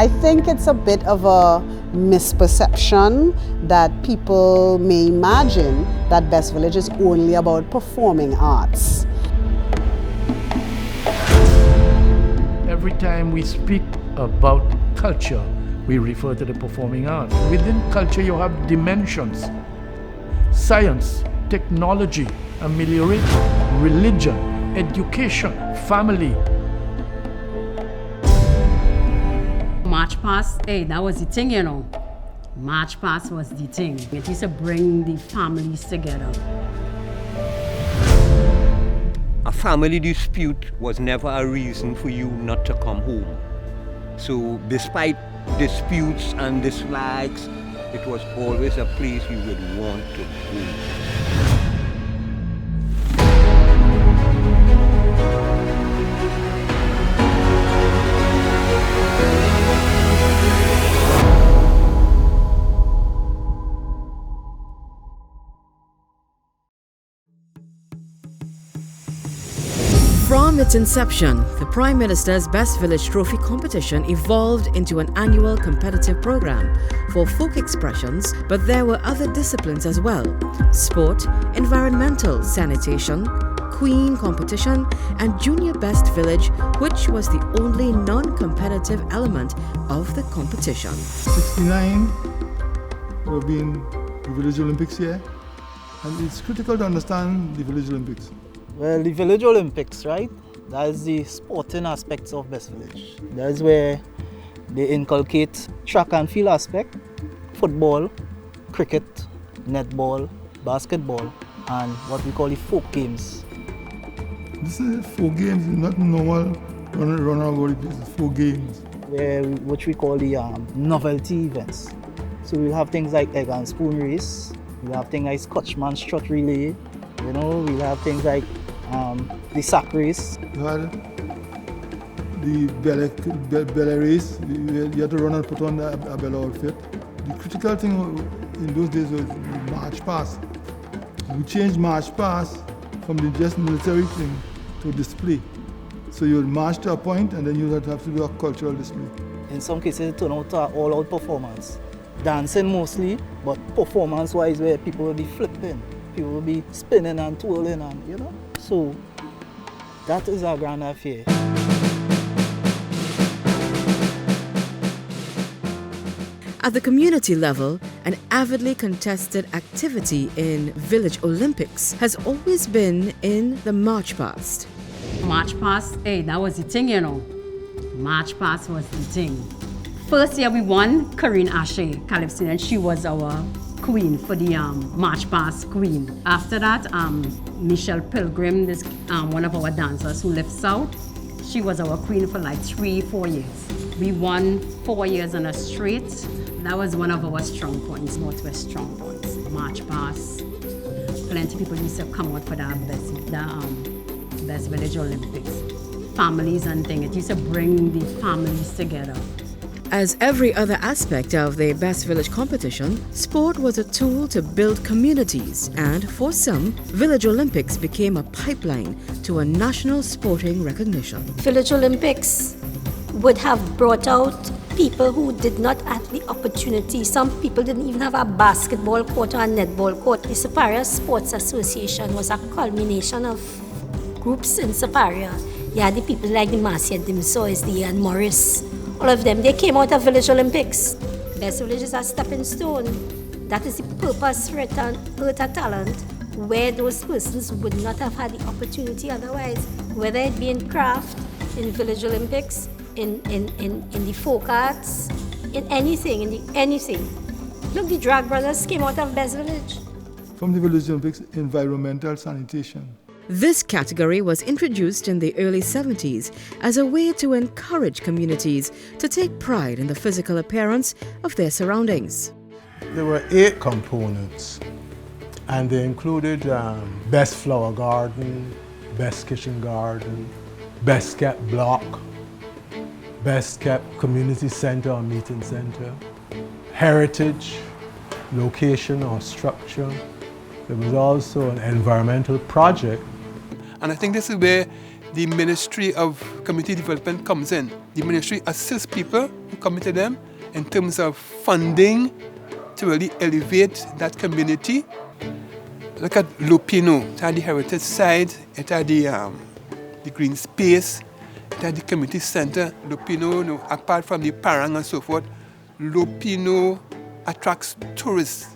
I think it's a bit of a misperception that people may imagine that Best Village is only about performing arts. Every time we speak about culture, we refer to the performing arts. Within culture, you have dimensions: science, technology, amelioration, religion, education, family. March Past, hey, that was the thing, you know. March Past was the thing. It used to bring the families together. A family dispute was never a reason for you not to come home. So despite disputes and dislikes, it was always a place you would want to go. From its inception, the Prime Minister's Best Village Trophy competition evolved into an annual competitive program for folk expressions, but there were other disciplines as well: sport, environmental, sanitation, Queen competition, and Junior Best Village, which was the only non-competitive element of the competition. 69 will be in the Village Olympics here, and it's critical to understand the Village Olympics. Well, the Village Olympics, right? That is the sporting aspects of Best Village. That is where they inculcate track and field aspect, football, cricket, netball, basketball, and what we call the folk games. This is folk games, not normal run and go, it's folk games. Which we call the novelty events. So we'll have things like egg and spoon race, we'll have things like Scotchman strut relay, we'll have things like the sack race. You had the belly race, you had to run and put on a belly outfit. The critical thing in those days was march past. We changed march past from the just military thing to display. So you would march to a point and then you would have to do a cultural display. In some cases it turned out to an all-out performance. Dancing mostly, but performance-wise where people will be flipping, people will be spinning and twirling and So that is our grand affair. At the community level, an avidly contested activity in Village Olympics has always been in the March Past. March Past, hey, that was the thing, March Past was the thing. First year we won, Corinne Ashe, Calypsonian, and she was our queen for the March Past queen. After that, Michelle Pilgrim, this one of our dancers who lives south, she was our queen for like 3-4 years. We won 4 years on a straight. That was one of our strong points, Northwest strong points. March Past. Plenty of people used to come out for the Best Village Olympics. Families and things. It used to bring the families together. As every other aspect of the Best Village competition, sport was a tool to build communities, and for some, Village Olympics became a pipeline to a national sporting recognition. Village Olympics would have brought out people who did not have the opportunity. Some people didn't even have a basketball court or a netball court. The Saparia Sports Association was a culmination of groups in Saparia. You had the people like the Marcia Dimsois, the Ian Morris, all of them. They came out of Village Olympics. Best Village is a stepping stone. That is the purpose for Earth and Talent, where those persons would not have had the opportunity otherwise, whether it be in craft, in Village Olympics, in the folk arts, in anything. Look, the Drag Brothers came out of Best Village. From the Village Olympics, environmental sanitation. This category was introduced in the early 70s as a way to encourage communities to take pride in the physical appearance of their surroundings. There were 8 components, and they included Best Flower Garden, Best Kitchen Garden, Best Kept Block, Best Kept Community Center or Meeting Center, Heritage, Location or Structure. There was also an environmental project. And I think this is where the Ministry of Community Development comes in. The ministry assists people who come to them in terms of funding to really elevate that community. Look at Lupino. It had the heritage side, it had the green space, it had the community center. Lupino, apart from the parang and so forth, Lupino attracts tourists.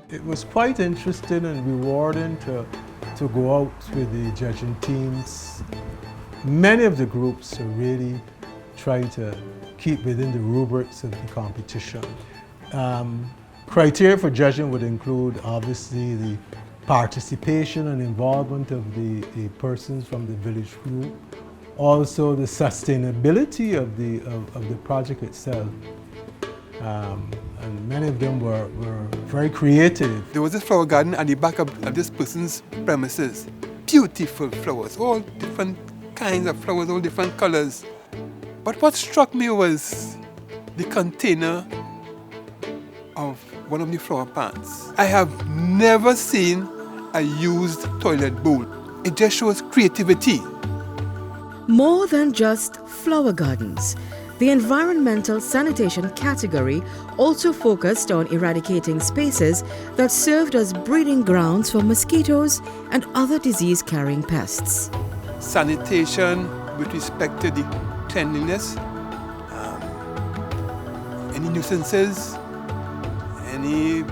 It was quite interesting and rewarding to go out with the judging teams. Many of the groups really try to keep within the rubrics of the competition. Criteria for judging would include obviously the participation and involvement of the persons from the village group, also the sustainability of the project itself. And many of them were very creative. There was a flower garden at the back of this person's premises. Beautiful flowers, all different kinds of flowers, all different colors. But what struck me was the container of one of the flower pots. I have never seen a used toilet bowl. It just shows creativity. More than just flower gardens, the environmental sanitation category also focused on eradicating spaces that served as breeding grounds for mosquitoes and other disease-carrying pests. Sanitation with respect to the cleanliness, any nuisances, any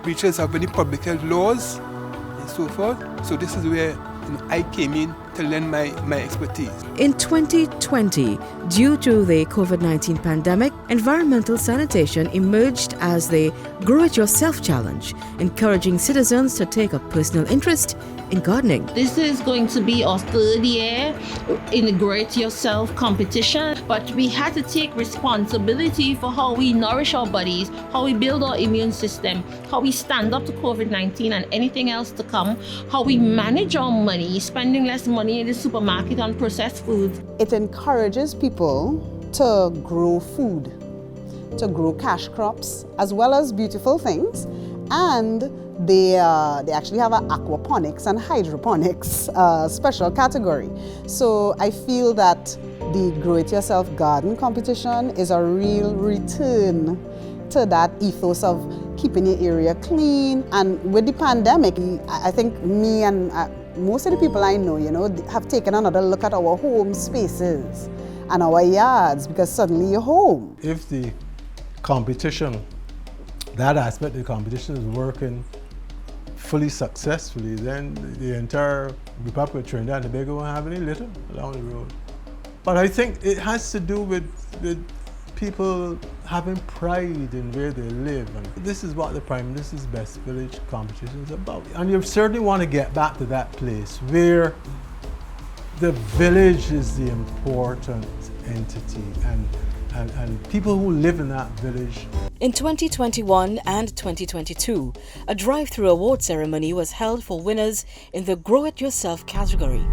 breaches of any public health laws, and so forth. So this is where I came in to lend my expertise. In 2020, due to the COVID-19 pandemic, environmental sanitation emerged as the Grow It Yourself challenge, encouraging citizens to take a personal interest in gardening. This is going to be our third year in the Grow It Yourself competition, but we had to take responsibility for how we nourish our bodies, how we build our immune system, how we stand up to COVID-19 and anything else to come, how we manage our money, spending less money in the supermarket on processed foods. It encourages people to grow food, to grow cash crops, as well as beautiful things. And they actually have an aquaponics and hydroponics special category. So I feel that the Grow It Yourself garden competition is a real return to that ethos of keeping your area clean. And with the pandemic, I think me and most of the people I know, have taken another look at our home spaces and our yards, because suddenly you're home. If the competition, that aspect of the competition is working fully successfully, then the entire Republic of Trinidad and Tobago won't have any litter along the road. But I think it has to do with people having pride in where they live. And this is what the Prime Minister's Best Village competition is about. And you certainly want to get back to that place where the village is the important entity and people who live in that village. In 2021 and 2022, a drive-through award ceremony was held for winners in the Grow It Yourself category.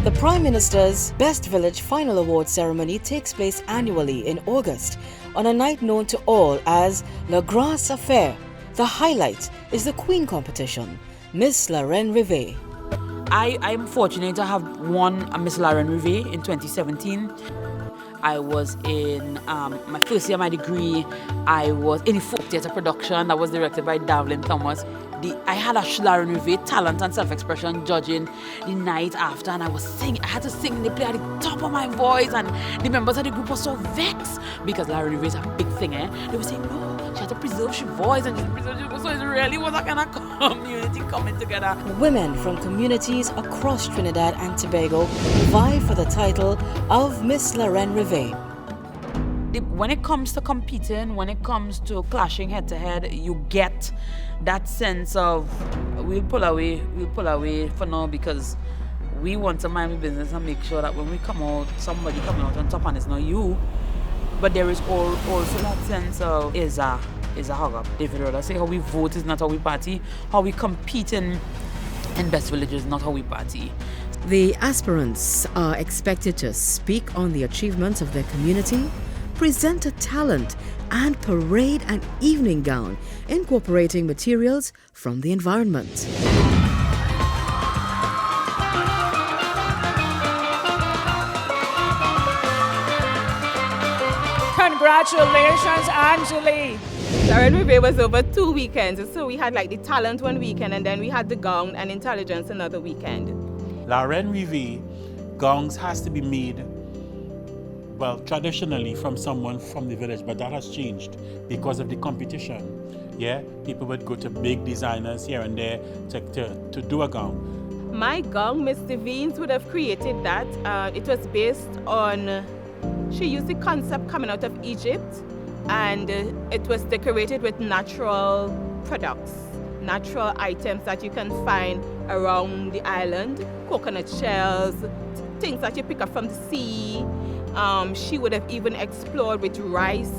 The Prime Minister's Best Village Final Award ceremony takes place annually in August on a night known to all as Le Grasse Affaire. The highlight is the Queen competition, Miss La Reine Rêvée. I'm fortunate to have won a Miss La Reine Rêvée in 2017. I was in my first year of my degree. I was in the folk theatre production that was directed by Davlin Thomas. I had a La Reine Rêvée talent and self-expression judging the night after, and I had to sing the play at the top of my voice, and the members of the group were so vexed because La Reine Rêvée is a big thing, They were saying, no, she had to preserve her voice, and she preserved her voice, so it really was a kind of community coming together. Women from communities across Trinidad and Tobago vie for the title of Miss La Reine Rêvée. When it comes to competing, when it comes to clashing head to head, you get that sense of we'll pull away for now, because we want to mind the business and make sure that when we come out, somebody coming out on top, and it's not you. But there is also that sense of is a hug up. David Rhoda say how we vote is not how we party, how we compete in In Best Village is not how we party. The aspirants are expected to speak on the achievements of their community, present a talent, and parade an evening gown, incorporating materials from the environment. Congratulations, Angeli! Lauren Rivet was over 2 weekends, so we had like the talent one weekend and then we had the gown and intelligence another weekend. Lauren Rivet, gongs has to be made, well, traditionally from someone from the village, but that has changed because of the competition. Yeah, people would go to big designers here and there to do a gown. My gown, Miss Devines would have created that. It was based on, she used the concept coming out of Egypt, and it was decorated with natural products, natural items that you can find around the island, coconut shells, things that you pick up from the sea. She would have even explored with rice.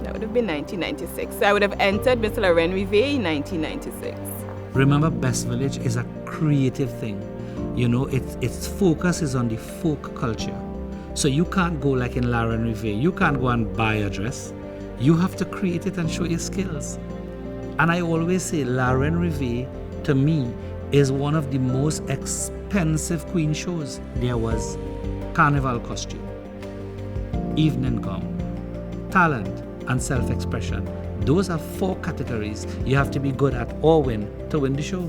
That would have been 1996. So I would have entered Miss Lauren Rivet in 1996. Remember, Best Village is a creative thing. You know, its focus is on the folk culture. So you can't go like in Lauren Rivet. You can't go and buy a dress. You have to create it and show your skills. And I always say Lauren Rivet, to me, is one of the most expensive queen shows. There was carnival costume, evening gown, talent, and self-expression. Those are 4 categories you have to be good at or win to win the show.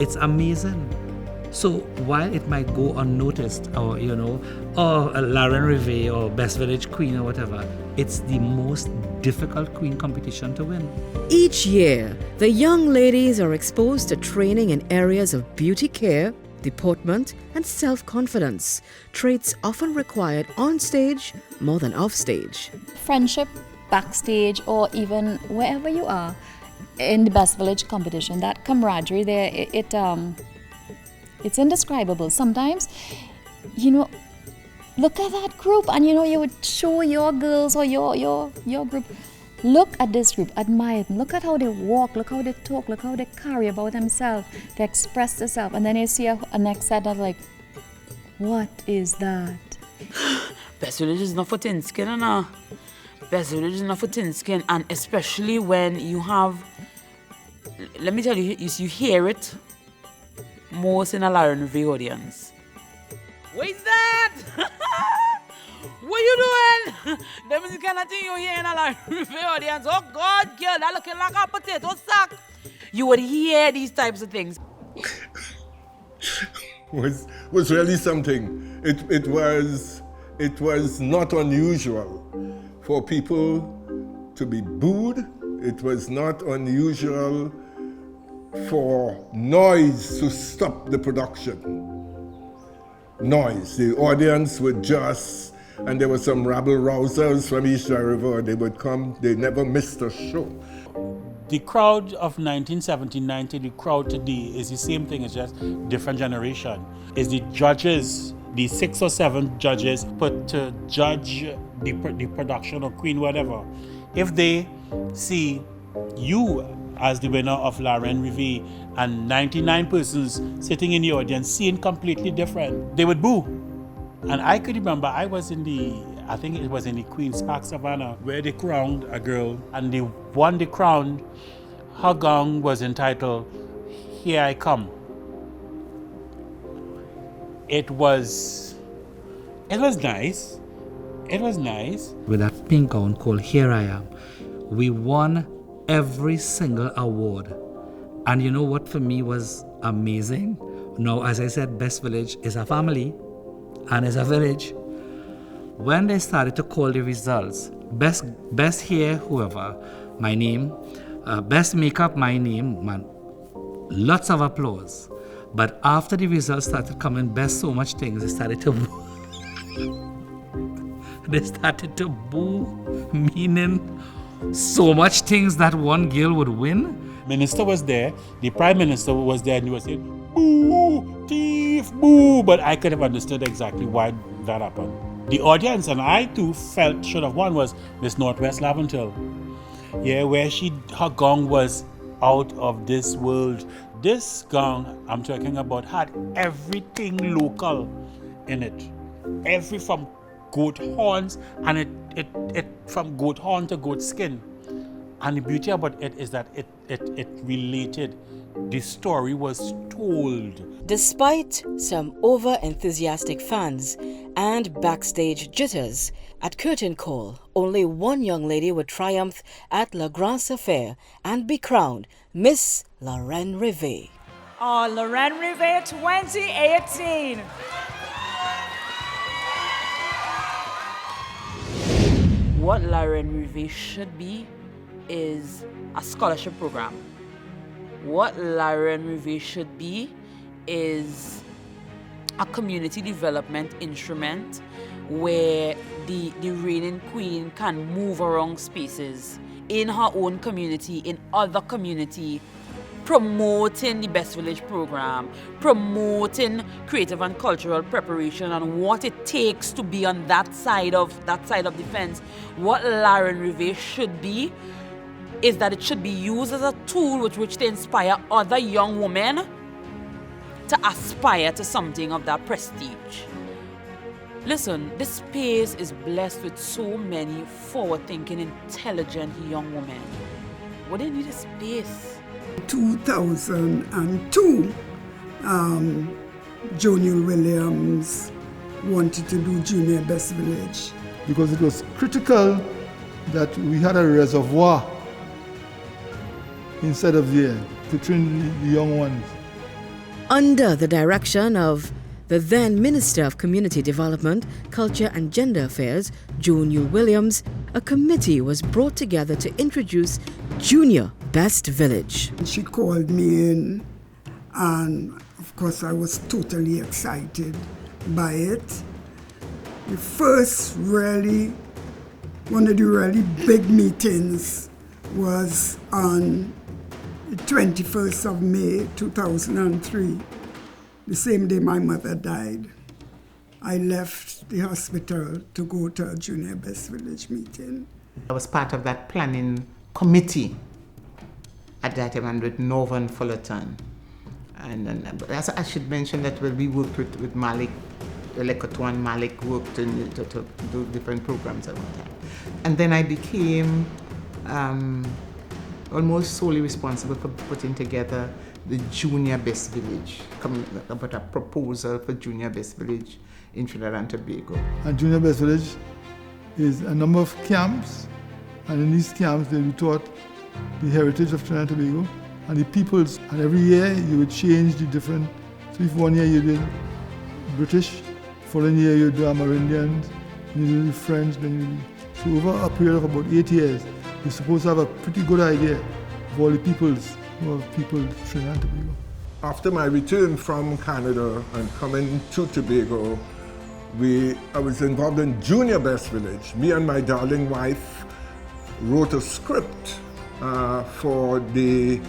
It's amazing. So while it might go unnoticed, or or a Lauren Rivet or Best Village Queen or whatever, it's the most difficult queen competition to win. Each year, the young ladies are exposed to training in areas of beauty care, deportment, and self-confidence, traits often required on stage more than off stage. Friendship backstage or even wherever you are in the Best Village competition, that camaraderie there, it's indescribable. Sometimes, look at that group and you would show your girls or your group, look at this group, admire them, look at how they walk, look how they talk, look how they carry about themselves, they express themselves, and then you see a next set of like, what is that? Best Village is not for thin skin, Best Village is not for thin skin, and especially when you have, let me tell you, you hear it most in a Lauren Rivet audience. What is that? What you doing? That is the kind of thing you hear in a Lauren Rivet audience. Oh God, girl, that looking like a potato sack. You would hear these types of things. was really something. It was not unusual for people to be booed. It was not unusual for noise to stop the production. Noise. The audience would just, and there were some rabble-rousers from East River, they would come, they never missed a show. The crowd of 1970-90, the crowd today is the same thing, it's just different generation. It's the judges, the 6 or 7 judges put to judge the production of Queen, whatever. If they see you as the winner of Lauren Rivet and 99 persons sitting in the audience seeing completely different, they would boo. And I could remember I was I think it was in the Queen's Park Savannah, where they crowned a girl, and they won the crown. Her gown was entitled, Here I Come. It was nice. It was nice. With that pink gown called Here I Am, we won every single award. And you know what for me was amazing? Now, as I said, Best Village is a family and is a village. When they started to call the results, best hair, whoever, my name, best makeup, my name, man, lots of applause. But after the results started coming, best so much things, they started to boo, meaning so much things that one girl would win. Minister was there, the Prime Minister was there, and he was saying, boo, thief, boo. But I could have understood exactly why that happened. The audience, and I too felt should have won, was Miss Northwest Laventille. Yeah, where her gown was out of this world. This gang I'm talking about had everything local in it. From goat horns, and it from goat horn to goat skin. And the beauty about it is that it related. The story was told. Despite some over-enthusiastic fans and backstage jitters, at curtain call, only one young lady would triumph at La Grasse Affair and be crowned Miss Lorraine Rivet. Lorraine Rivet 2018. What Lorraine Rivet should be is a scholarship program. What Lorraine Rivet should be is a community development instrument where the reigning queen can move around spaces in her own community, in other community, promoting the Best Village program, promoting creative and cultural preparation and what it takes to be on that side of the fence. What Lorraine Rivet should be is that it should be used as a tool with which to inspire other young women to aspire to something of that prestige. Listen, this space is blessed with so many forward-thinking, intelligent young women. What do they need a space? 2002, Junior Williams wanted to do Junior Best Village. Because it was critical that we had a reservoir inside of there to train the young ones. Under the direction of the then Minister of Community Development, Culture and Gender Affairs, Junior Williams, a committee was brought together to introduce Junior Best Village. She called me in, and of course I was totally excited by it. The first one of the really big meetings was on the 21st of May 2003, the same day my mother died. I left the hospital to go to a Junior Best Village meeting. I was part of that planning committee at that time with Northern Fullerton. And I should mention that we worked with Malik, Lekotwan Malik worked to do different programs at one time. And then I became almost solely responsible for putting together the Junior Best Village, coming about a proposal for Junior Best Village in Trinidad and Tobago. And Junior Best Village is a number of camps, and in these camps they were taught the heritage of Trinidad and Tobago and the peoples. And every year you would change the different, so if one year you did British, following year you do Amerindians, you do the French, then you do. So over a period of about 8 years, you're supposed to have a pretty good idea of all the peoples who have people in Trinidad and Tobago. After my return from Canada and coming to Tobago, I was involved in Junior Best Village. Me and my darling wife wrote a script for the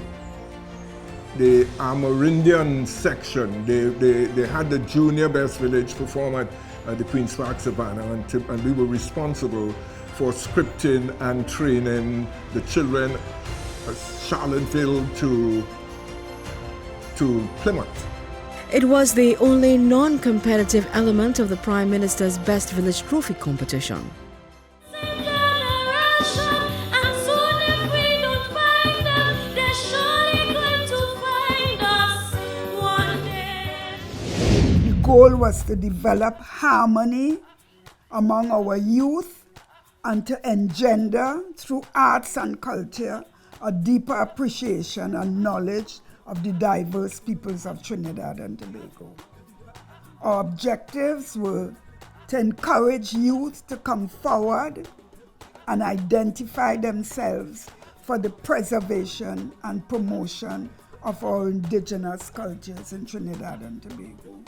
Amerindian section. They had the Junior Best Village perform at the Queen's Park Savannah, and we were responsible for scripting and training the children of Charlottesville to Plymouth. It was the only non-competitive element of the Prime Minister's Best Village Trophy competition. The goal was to develop harmony among our youth and to engender, through arts and culture, a deeper appreciation and knowledge of the diverse peoples of Trinidad and Tobago. Our objectives were to encourage youth to come forward and identify themselves for the preservation and promotion of our indigenous cultures in Trinidad and Tobago.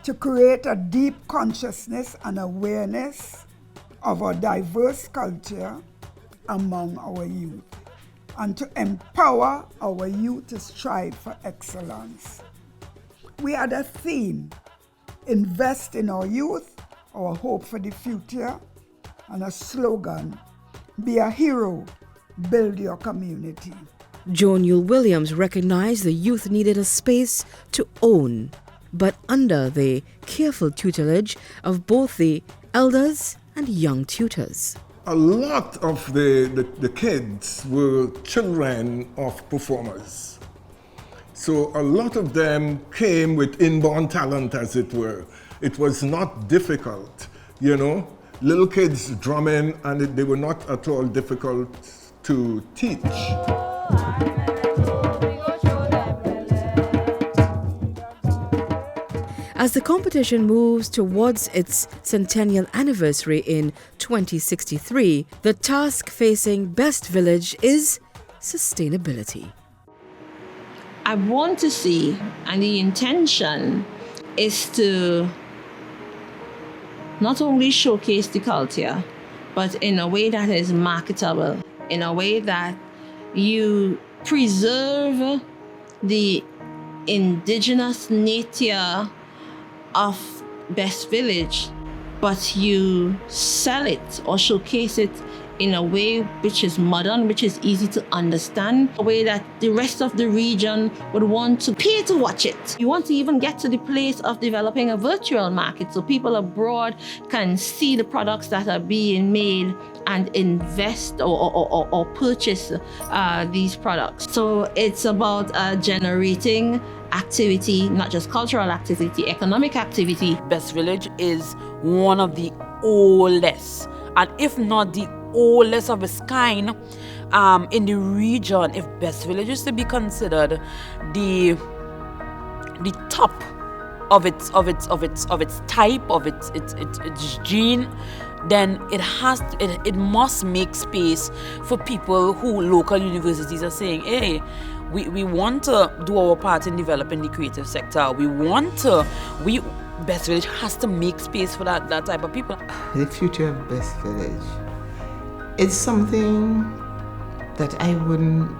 To create a deep consciousness and awareness of our diverse culture among our youth, and to empower our youth to strive for excellence. We had a theme: invest in our youth, our hope for the future, and a slogan: be a hero, build your community. Joan Yule Williams recognized the youth needed a space to own, but under the careful tutelage of both the elders and young tutors. A lot of the kids were children of performers. So a lot of them came with inborn talent, as it were. It was not difficult, you know. Little kids drumming, and they were not at all difficult to teach. As the competition moves towards its centennial anniversary in 2063, the task facing Best Village is sustainability. I want to see, and the intention is to not only showcase the culture, but in a way that is marketable, in a way that you preserve the indigenous nature of Best Village, but you sell it or showcase it in a way which is modern, which is easy to understand, a way that the rest of the region would want to pay to watch it. You want to even get to the place of developing a virtual market so people abroad can see the products that are being made and invest or purchase these products. So it's about generating activity, not just cultural activity, economic activity. Best Village is one of the oldest, and if not the oldest of its kind in the region. If Best Village is to be considered the top of its type, of its gene, then it must make space for people who local universities are saying, hey, we want to do our part in developing the creative sector. Best Village has to make space for that type of people. The future of Best Village, it's something that I wouldn't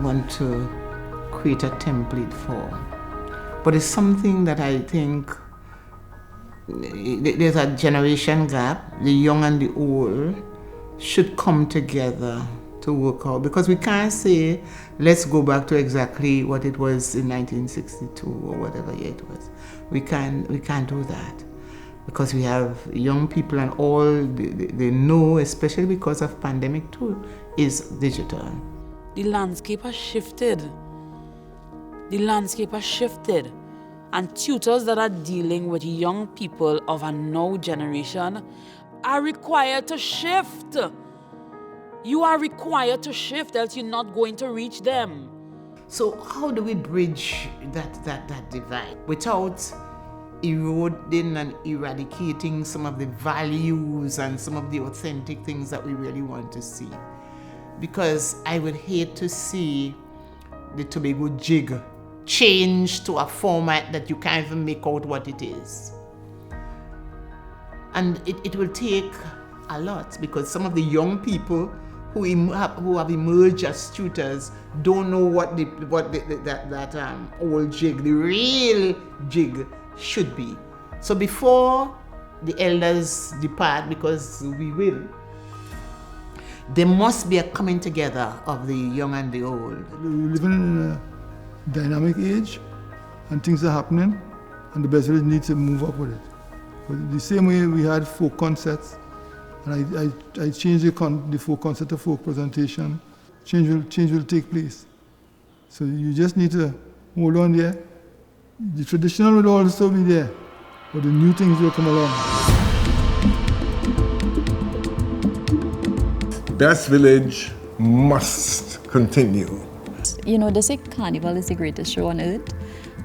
want to create a template for, but it's something that I think there's a generation gap. The young and the old should come together to work out, because we can't say let's go back to exactly what it was in 1962 or whatever year it was. We can't do that, because we have young people, and all they know, especially because of pandemic too, is digital. The landscape has shifted. And tutors that are dealing with young people of a now generation are required to shift. You are required to shift, else you're not going to reach them. So how do we bridge that divide without eroding and eradicating some of the values and some of the authentic things that we really want to see? Because I would hate to see the Tobago jig change to a format that you can't even make out what it is. And it will take a lot, because some of the young people who have emerged as tutors don't know what that old jig, the real jig, should be. So before the elders depart, because we will, there must be a coming together of the young and the old. We live in a dynamic age, and things are happening, and the Best Village needs to move up with it. But the same way we had folk concerts, and I changed the folk concert to folk presentation, change will take place. So you just need to hold on there. The traditional will also be there, but the new things will come along. Best Village must continue. You know, they say Carnival is the greatest show on earth,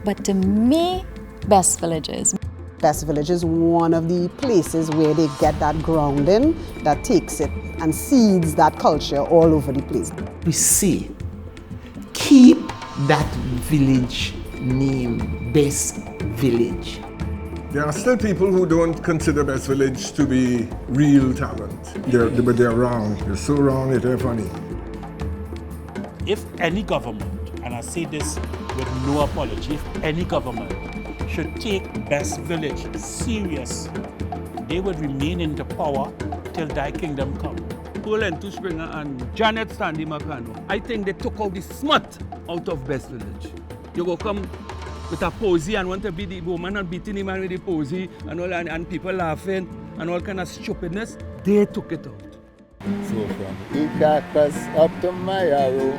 but to me, Best Village is. Best Village is one of the places where they get that grounding that takes it and seeds that culture all over the place. We see, keep that village name, Best Village. There are still people who don't consider Best Village to be real talent. But they're wrong. They're so wrong, it's funny. If any government, and I say this with no apology, if any government should take Best Village serious, they would remain in the power till thy kingdom come. Lentu Springer and Janet Stanley Macano, I think they took out the smut out of Best Village. You go come with a posy and want to be the woman and beating him with the posy and all, and people laughing and all kind of stupidness. They took it out. So from Ikakas up to Mayaro,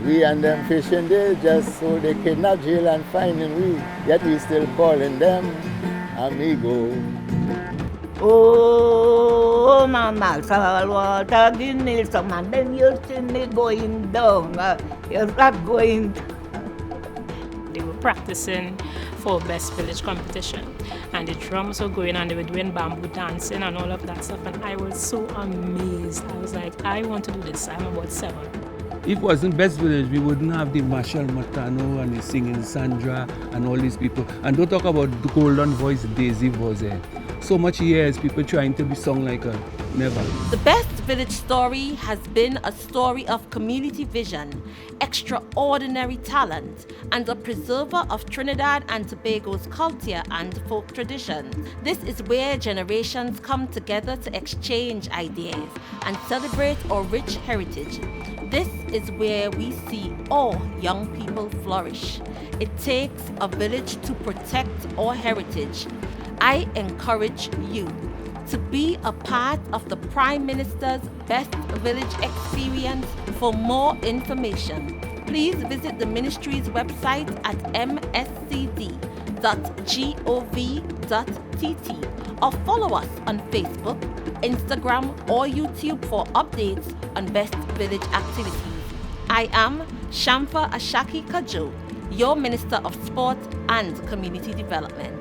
we and them fishing there just so they kidnap jail and finding we, yet we still calling them amigo. Oh, Mama, Salwater, Guinea, man, then you'll see me going down. You're not going. They were practicing for Best Village competition, and the drums were going and they were doing bamboo dancing and all of that stuff, and I was so amazed. I was like, I want to do this. I'm about 7. If it wasn't Best Village, we wouldn't have the Marshall Matano and the singing Sandra and all these people. And don't talk about the golden voice Daisy was there. So much years, people trying to be sung like her. Never. The Best Village story has been a story of community vision, extraordinary talent, and a preserver of Trinidad and Tobago's culture and folk traditions. This is where generations come together to exchange ideas and celebrate our rich heritage. This is where we see all young people flourish. It takes a village to protect our heritage. I encourage you to be a part of the Prime Minister's Best Village Experience. For more information, please visit the ministry's website at mscd.gov.tt or follow us on Facebook, Instagram, or YouTube for updates on Best Village activities. I am Shamfa Ashaki Kajo, your Minister of Sport and Community Development.